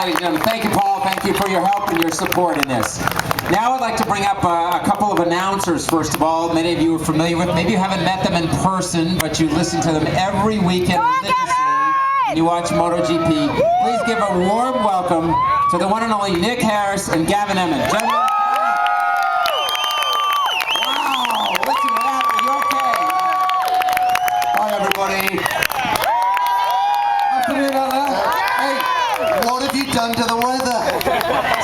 ladies and gentlemen. Thank you, Paul. Thank you for your help and your support in this. Now I'd like to bring up a couple of announcers, first of all. Many of you are familiar with, maybe you haven't met them in person, but you listen to them every weekend religiously. You watch MotoGP. Please give a warm welcome to the one and only Nick Harris and Gavin Emmett. Gentlemen. Wow, listen to that. Are you okay? Hi, everybody. Hey, what have you done to the weather?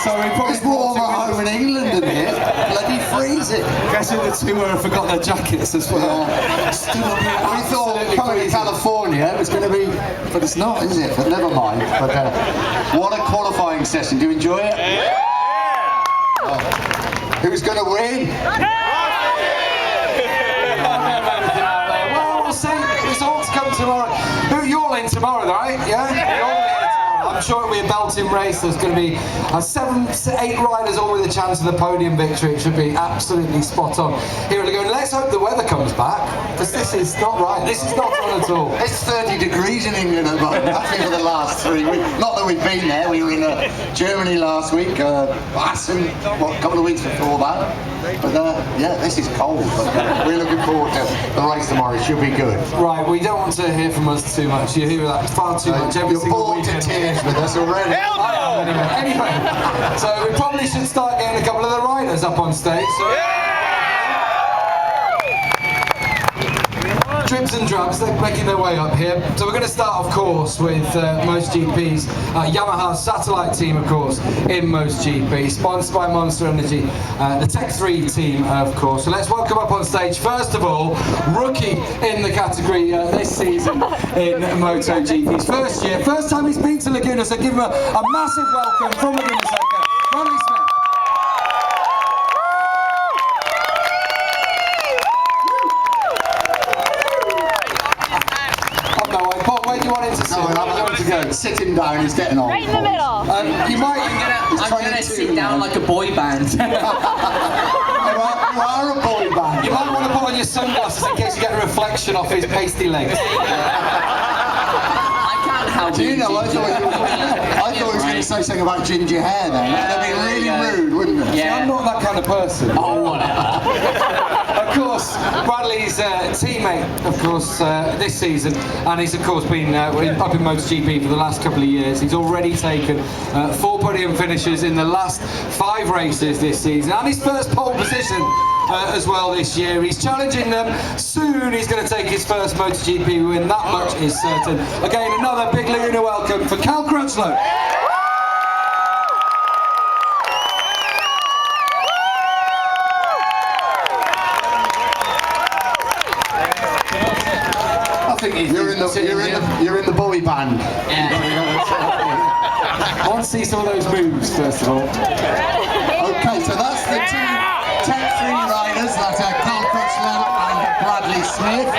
So we probably It's warmer home in England than here. Bloody freezing. Guessing the two have forgot their jackets as well. We thought coming to California it was going to be, but it's not, is it? But never mind. But what a qualifying session. Do you enjoy it? Who's going to win? Well, we'll see. Results come tomorrow. You're all in tomorrow, right? Yeah? You're all in tomorrow. I'm sure it'll be a belting race. There's going to be 7 to 8 riders all with a chance of the podium victory. It should be absolutely spot on here at Laguna. Let's hope the weather comes back, because this is not right. This is not on at all. It's 30 degrees in England at the moment, actually, for the last 3 weeks. Not that we've been there. We were in Germany last week, Assen, a couple of weeks before that. But yeah, this is cold. But we're looking forward to the race tomorrow. It should be good. Right, we don't want to hear from us too much. You hear that far too much every single You're bored to weekend. tears with us already. Anyway, so we probably should start getting a couple of the riders up on stage. So. Dribs and drabs, they're making their way up here. So we're going to start, of course, with MotoGP's Yamaha satellite team, of course, in MotoGP, sponsored by Monster Energy, the Tech 3 team, of course. So let's welcome up on stage, first of all, rookie in the category this season in MotoGP's first year. First time he's been to Laguna, so give him a massive welcome from Laguna Seca, Bradley Smith. Where do you want him to sit? Sit him down, he's getting on. Right in the middle. You might. I'm gonna sit down like a boy band. You are a boy band. You might want to put on your sunglasses in case you get a reflection off his pasty legs. I can't help Do you know, I thought he was going to say something about ginger hair then. That'd be really rude, wouldn't it? Yeah. I'm not that kind of person. Oh, whatever. Of course, Bradley's teammate, of course, this season, and he's of course been up in MotoGP for the last couple of years. He's already taken 4 podium finishes in the last 5 races this season, and his first pole position as well this year. He's challenging them. Soon he's going to take his first MotoGP win, that much is certain. Again, another big Laguna welcome for Cal Crutchlow. You're in the boy band. Yeah. I want to see some of those moves, first of all. Okay, so that's the 2 Tech 3 riders. That's Carl Crutchlow and Bradley Smith.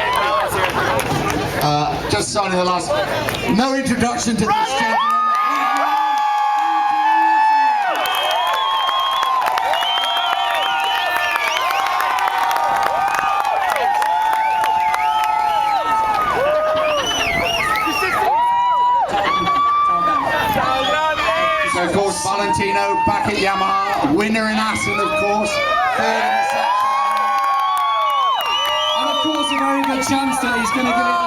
Just signing the last. No introduction to this gentleman. So of course, Valentino back at Yamaha, winner in Assen, of course, 3rd in the section. And of course, a very good chance that he's going to give it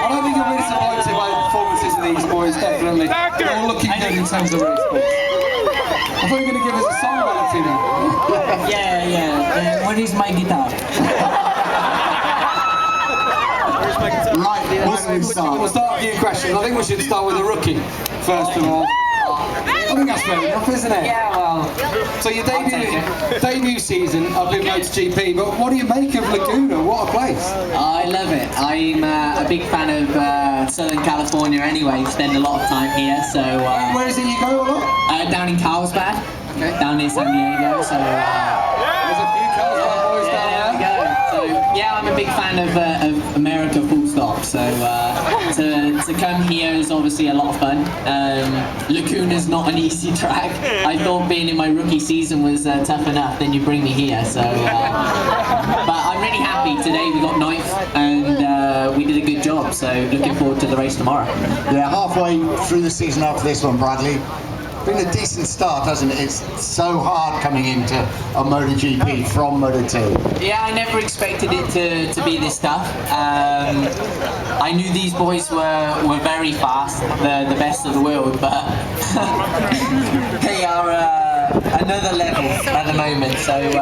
I don't think you'll be disappointed by the performances of these boys, definitely. They're all looking good in terms of race sports. I thought you were going to give us a song, Valentino. Yeah. Where is my guitar? Right, We'll start with a few questions. I think we should start with a rookie, first of all. I think that's fair enough, isn't it? Yeah, well. So your debut season up in MotoGP, but what do you make of Laguna? What a place! I love it. I'm a big fan of Southern California anyway. Spend a lot of time here, so. Where is it you go a lot? Down in Carlsbad, down near San Diego. So. There's a few Carlsbad boys down there. So yeah, I'm a big fan of America, full stop. So to come here is obviously a lot of fun. Laguna's not an easy track. I thought being in my rookie season was tough enough. Then you bring me here, so. But I'm really happy today. We got 9th, and we did a good job. So looking forward to the race tomorrow. Yeah, halfway through the season after this one, Bradley. Been a decent start, hasn't it? It's so hard coming into a MotoGP from Moto2. Yeah, I never expected it to be this tough. I knew these boys were very fast, the best of the world, but they are another level at the moment. So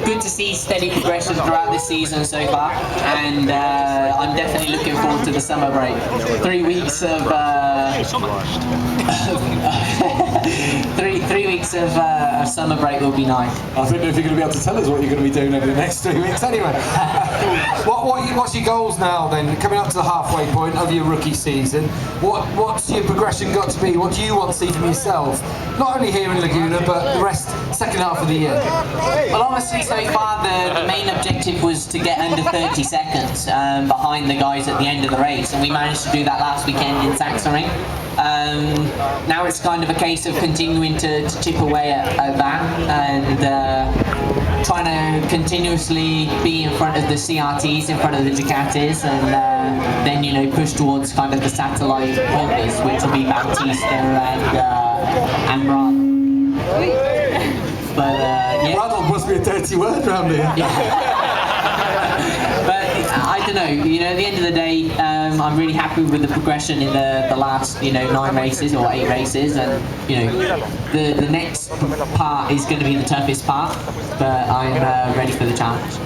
good to see steady progression throughout this season so far, and I'm definitely looking forward to the summer break. 3 weeks of three weeks of summer break will be nice. I don't know if you're going to be able to tell us what you're going to be doing over the next 3 weeks anyway. What's your goals now then, coming up to the halfway point of your rookie season? What's your progression got to be? What do you want to see from yourself? Not only here in Laguna, but the rest, second half of the year. Well, honestly, so far the main objective was to get under 30 seconds behind the guys at the end of the race, and we managed to do that last weekend in Saxony. Now it's kind of a case of continuing to chip away at that and trying to continuously be in front of the CRTs, in front of the Ducatis, and then, you know, push towards kind of the satellite Hondas, which will be Bautista and Brad. But yeah. Bradle must be a dirty word around here. But I don't know, you know, at the end of the day, I'm really happy with the progression in the last, you know, 9 races or 8 races, and, you know, the next part is going to be the toughest part, but I'm ready for the challenge.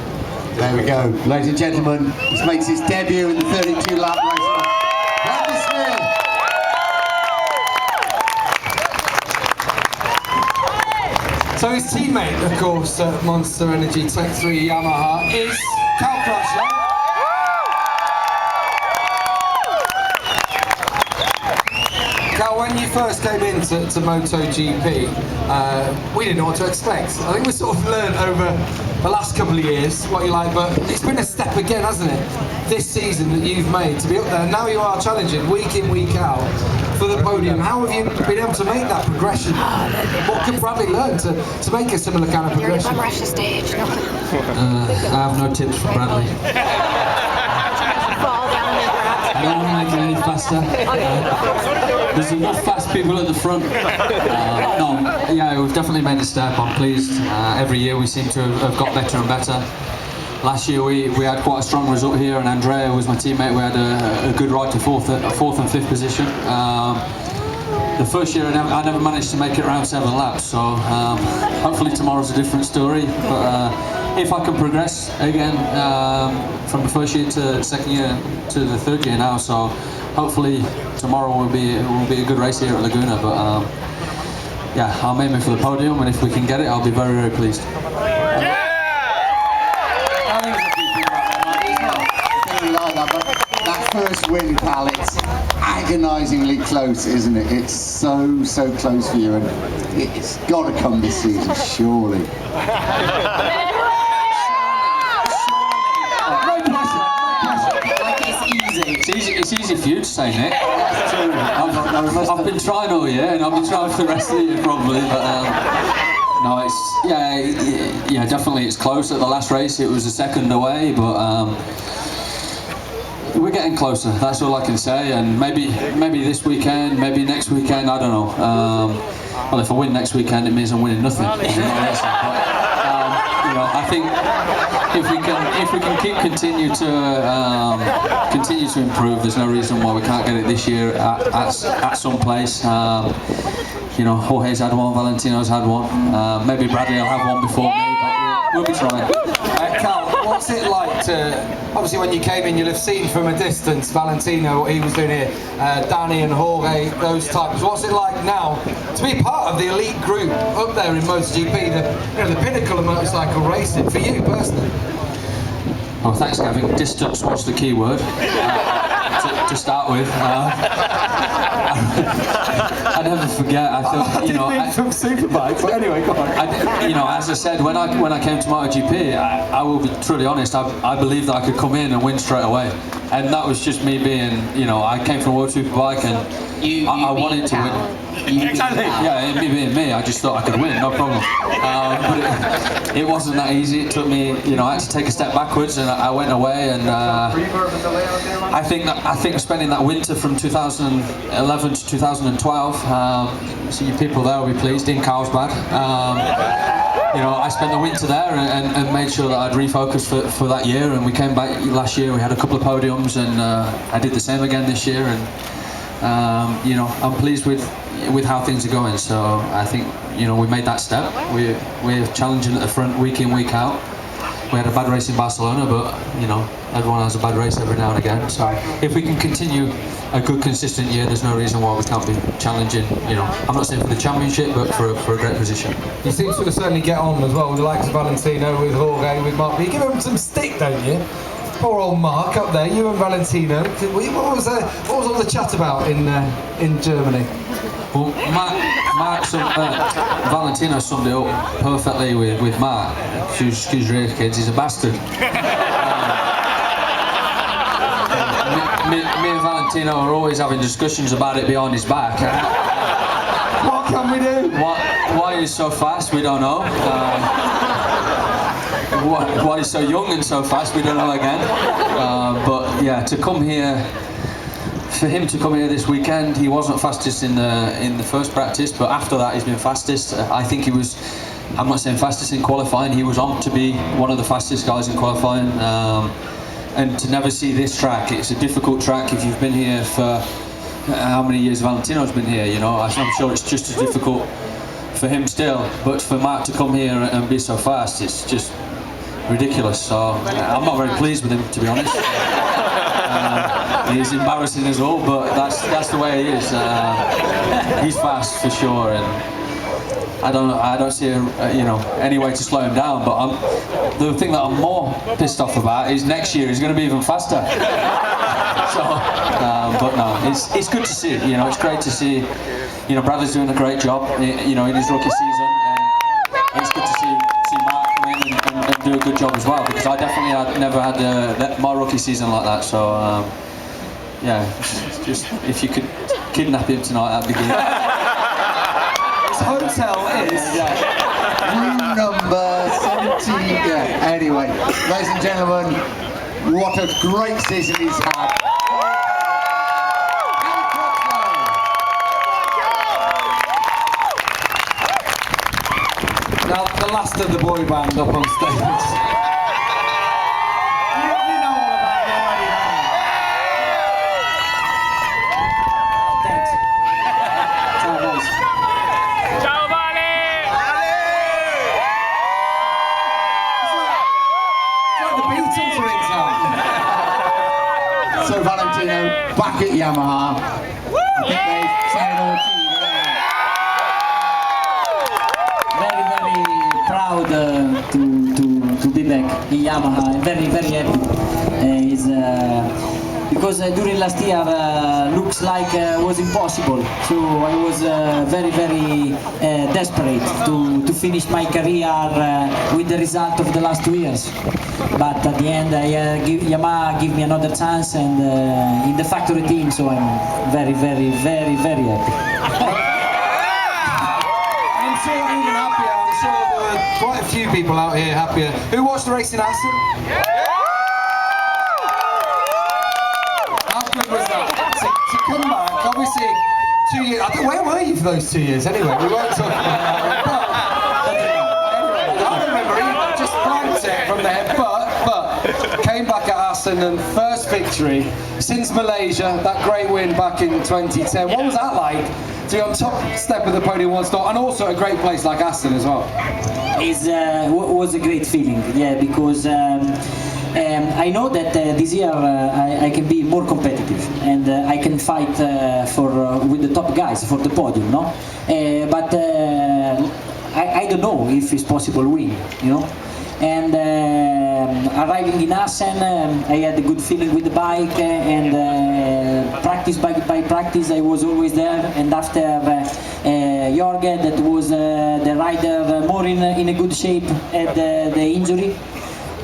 There we go. Ladies and gentlemen, this makes his debut in the 32 lap race. Bradley Smith. So his teammate, of course, at Monster Energy Tech 3 Yamaha is Crutchlow. Cal, when you first came into MotoGP, we didn't know what to expect. I think we sort of learned over the last couple of years what you like, but it's been a step again, hasn't it? This season that you've made to be up there. Now you are challenging week in, week out for the podium. How have you been able to make that progression? What can Bradley learn to make a similar kind of progression? Rush the stage. I have no tips for Bradley. Fall down the grass. I don't want to make it any faster. There's enough fast people at the front. No, yeah, we've definitely made a step. I'm pleased. Every year we seem to have got better and better. Last year we had quite a strong result here, and Andrea was my teammate. We had a good ride to fourth and 5th position. The first year I never managed to make it around 7 laps, so hopefully tomorrow's a different story. But if I can progress again from the first year to the second year to the third year now, so hopefully tomorrow will be a good race here at Laguna. But yeah, I'm aiming for the podium, and if we can get it, I'll be very, very pleased. That first win, pal, it's agonisingly close, isn't it? It's so close for you, and it's got to come this season, surely. It's easy for you to say, Nick. I've been trying all year, and I've been trying for the rest of the year probably, but no, it's yeah, definitely it's close. At the last race, it was a second away, but we're getting closer. That's all I can say, and maybe this weekend, maybe next weekend, I don't know. Well, if I win next weekend, it means I'm winning nothing. You know, I think if we can continue to improve, there's no reason why we can't get it this year at some place. You know, Jorge's had one, Valentino's had one. Maybe Bradley will have one before me, but we'll be trying. Cal, what's it like to, obviously when you came in, you'll have seen from a distance Valentino, what he was doing here, Danny and Jorge, those types. What's it like now to be part of the elite group up there in MotoGP, the pinnacle of motorcycle racing, for you personally? Oh, thanks, Gavin. Distance was the key word to start with. I never forget. I thought, you know, from Superbike, but anyway, go on. You know, as I said, when I came to MotoGP, I will be truly honest. I believed that I could come in and win straight away, and that was just me being, you know, I came from World Superbike, and I wanted to win. Exactly. Yeah, me. I just thought I could win, no problem. But it wasn't that easy. It took me, I had to take a step backwards, and I went away. And I think spending that winter from 2011 to 2012, so you people there will be pleased in Carlsbad. I spent the winter there and made sure that I'd refocus for that year. And we came back last year. We had a couple of podiums, and I did the same again this year. And I'm pleased with how things are going. So I think we made that step. We're challenging at the front week in, week out. We had a bad race in Barcelona, but everyone has a bad race every now and again. So if we can continue a good, consistent year, there's no reason why we can't be challenging. I'm not saying for the championship, but for a great position. You seem to certainly get on as well with the likes of Valentino, with Jorge, with Mark. But you give him some stick, don't you? Poor old Mark up there, you and Valentino. What was all the chat about in Germany? Well, Valentino summed it up perfectly with Mark. Excuse me, kids, he's a bastard. Me and Valentino are always having discussions about it behind his back. What can we do? Why he's so fast, we don't know. Why he's so young and so fast, we don't know again. But yeah, for him to come here this weekend, he wasn't fastest in the first practice, but after that he's been fastest. I think he was, I'm not saying fastest in qualifying, he was on to be one of the fastest guys in qualifying. And to never see this track, it's a difficult track. If you've been here for how many years Valentino's been here, I'm sure it's just as difficult for him still. But for Mark to come here and be so fast, it's just ridiculous. So I'm not very pleased with him, to be honest. He's embarrassing us all, but that's the way he is. He's fast for sure, and I don't see any way to slow him down. But the thing that I'm more pissed off about is next year he's going to be even faster. So, but no, it's good to see. It's great to see. Bradley's doing a great job. In his rookie season, and it's good to see Mark come in and do a good job as well. Because I definitely never had my rookie season like that. So. Yeah, just if you could kidnap him tonight, that'd be good. His hotel is Room number 17. Yeah. Anyway, ladies and gentlemen, what a great season he's had. now the last of the boy band up on stage. So Valentino, back at Yamaha. I think they've said it all to you. Very proud to be back in Yamaha. I'm very happy. Because during last year looks like was impossible. So I was very desperate to finish my career with the result of the last 2 years. But at the end, Yamaha give me another chance, and in the factory team. So I'm very happy. I'm sure I'm even happier. I'm sure there were quite a few people out here happier. Who watched the race in Assen? How good was that? To come back, obviously, 2 years. Where were you for those 2 years anyway? We won't talk about that. But anyway, I remember he just blanked it from the head. But came back at Assen and first victory since Malaysia, that great win back in 2010. What was that like to be on top step of the podium once more, and also a great place like Assen as well? It was a great feeling, yeah, because I know that this year I can be more competitive, and I can fight with the top guys for the podium, no? But I don't know if it's possible to win, And arriving in Assen, I had a good feeling with the bike, and practice by practice I was always there. And after Jorge, that was the rider more in a good shape, had the injury.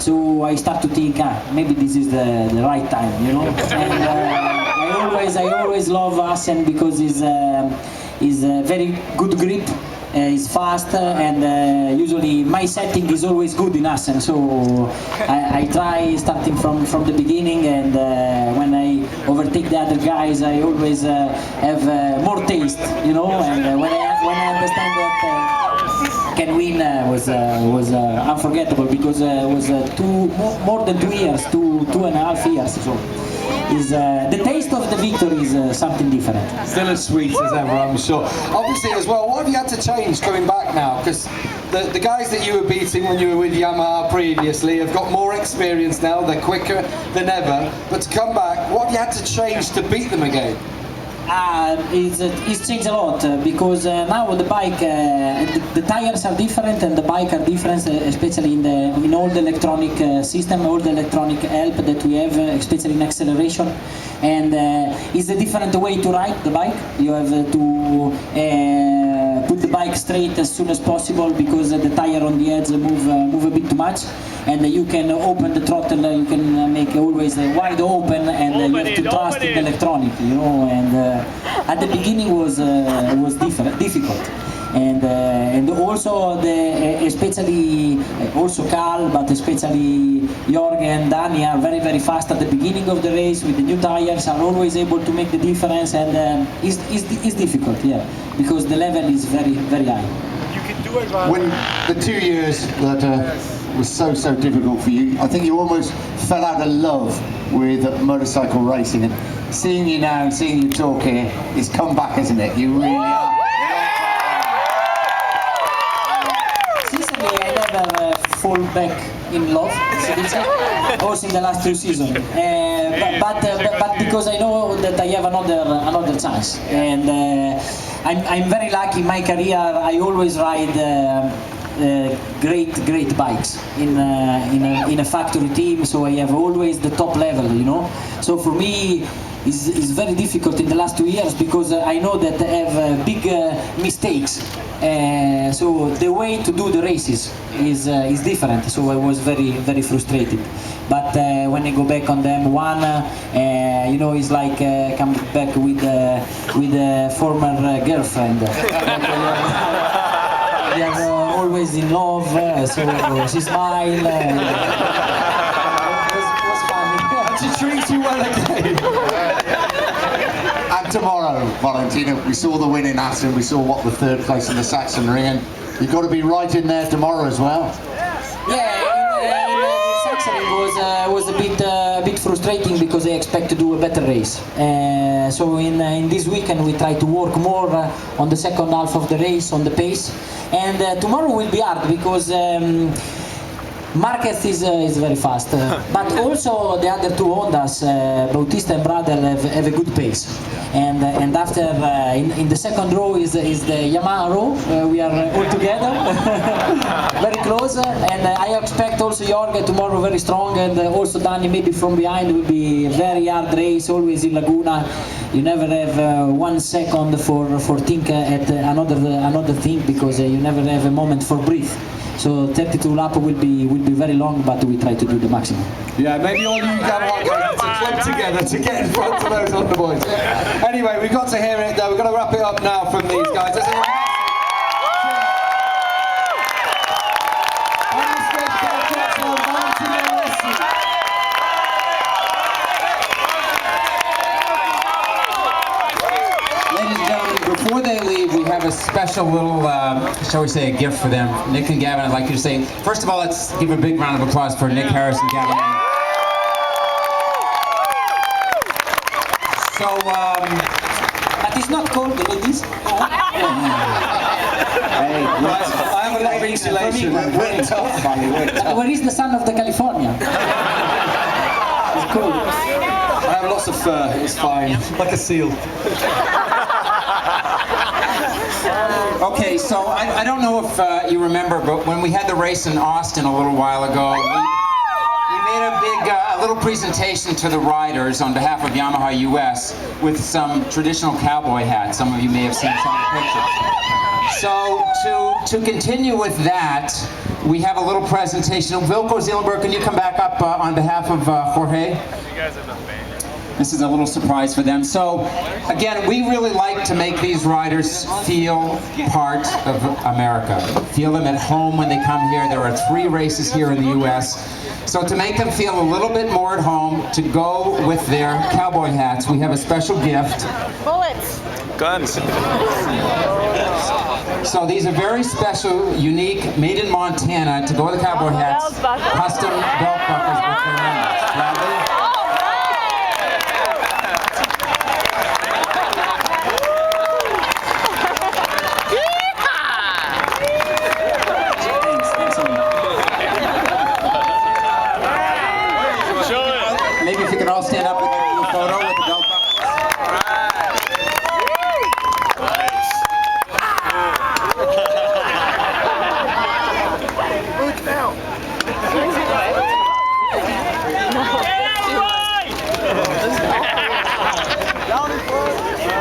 So I start to think, maybe this is the right time, you know. And I always love Assen because he's a very good grip. Is fast and usually my setting is always good in Assen, so I try starting from the beginning, and when I overtake the other guys I always have more taste, you know, and when I understand that can win was unforgettable, because it was more than 2 years, 2.5 years, so the taste of the victory is something different. Still as sweet as ever, I'm sure. Obviously as well, what have you had to change coming back now? Because the guys that you were beating when you were with Yamaha previously have got more experience now, they're quicker than ever, but to come back, what have you had to change to beat them again? It's changed a lot because now the bike, the tires are different and the bike are different, especially in all the electronic system, all the electronic help that we have, especially in acceleration. And it's a different way to ride the bike. You have to put the bike straight as soon as possible because the tire on the edge move a bit too much. And you can open the throttle, you can make always wide open, and you have to trust in the electronic, you know. And at the beginning was difficult, and also especially also Carl, but especially Jorge and Danny are very fast at the beginning of the race with the new tires, are always able to make the difference, and it's difficult, yeah, because the level is very high. When the 2 years that was so difficult for you, I think you almost fell out of love with motorcycle racing, and seeing you now and seeing you talk here, it's come back, isn't it? You really are. Sincerely, I never fall back in love, also in the last 2 seasons. But because I know that I have another chance, and I'm very lucky in my career. I always ride great bikes in a factory team, so I have always the top level, you know. So for me it's very difficult in the last 2 years because I know that I have big mistakes, so the way to do the races is different, so I was very frustrated. But when I go back on the M1, you know, it's like coming back with a former girlfriend. They are always in love, so she smiled. It was funny. She treats you well again. And tomorrow, Valentino, we saw the win in Assen, we saw what the 3rd place in the Saxon Ring, and you've got to be right in there tomorrow as well. Yeah, in Saxon was a bit frustrating because I expect to do a better race. So in this weekend we try to work more on the second half of the race, on the pace, and tomorrow will be hard because Marquez is very fast, but also the other 2 Hondas, Bautista and Bradel, have a good pace. And after in the second row is the Yamaha row. We are all together, very close. And I expect also Jorge tomorrow very strong, and also Danny maybe from behind. Will be a very hard race, always in Laguna. You never have 1 second for think at another thing, because you never have a moment for breathe. So 32 lap will be very long, but we try to do the maximum. Yeah, maybe all you Yamaha guys to club together to get in front of those Honda boys. Anyway, we've got to hear it though. We've got to wrap it up now from these guys. Ladies and gentlemen, before they leave, we have a special little, shall we say, a gift for them. Nick and Gavin, I'd like you to say, first of all, let's give a big round of applause for Nick Harris and Gavin. So, But it's not cold, ladies. I have a lot of insulation. We're tough, buddy, we're tough. Where is the son of the California? It's cool. I have lots of fur, it's fine. Like a seal. okay, so I don't know if you remember, but when we had the race in Austin a little while ago, we made a little presentation to the riders on behalf of Yamaha US with some traditional cowboy hats. Some of you may have seen some of the pictures. So to continue with that, we have a little presentation. Vilko Zielenberg, can you come back up on behalf of Jorge? You guys have been famous. This is a little surprise for them. So, again, we really like to make these riders feel part of America. Feel them at home when they come here. There are 3 races here in the U.S. So to make them feel a little bit more at home, to go with their cowboy hats, we have a special gift. Bullets. Guns. So these are very special, unique, made in Montana, to go with the cowboy hats. Belt buckle. Custom belt buckles with their names. Proudly. Maybe if you could all stand up and get a little photo with the belt buckle.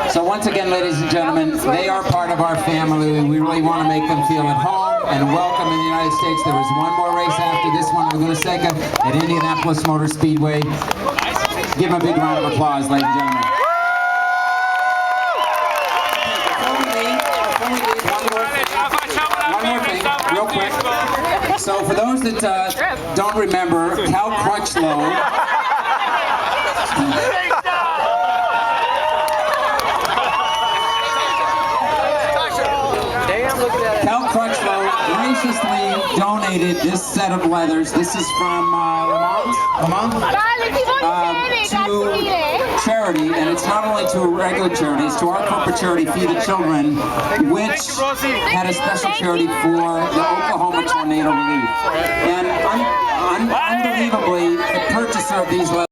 So once again, ladies and gentlemen, they are part of our family. We really want to make them feel at home and welcome in the United States. There is one more race after this one, Laguna Seca at Indianapolis Motor Speedway. Give them a big round of applause, ladies and gentlemen. One more thing, real quick. So for those that don't remember, Crutchlow. Crutchlow graciously donated this set of leathers. This is from Lamont? To charity, and it's not only to a regular charity, it's to our corporate charity, Feed the Children, which had a special charity for the Oklahoma tornado relief. And unbelievably, the purchaser of these leathers